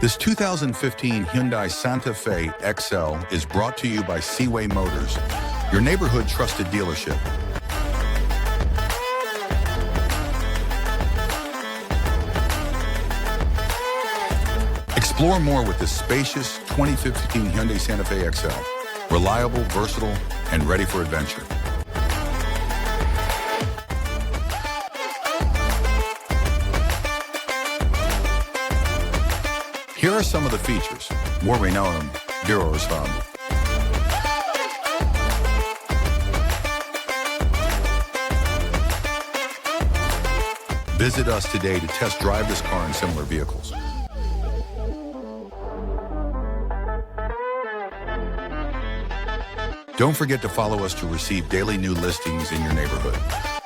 This 2015 Hyundai Santa Fe XL is brought to you by Seaway Motors, your neighborhood trusted dealership. Explore more with this spacious 2015 Hyundai Santa Fe XL. Reliable, versatile, and ready for adventure. Here are some of the features. More we know them, Bureau Respond. Visit us today to test drive this car and similar vehicles. Don't forget to follow us to receive daily new listings in your neighborhood.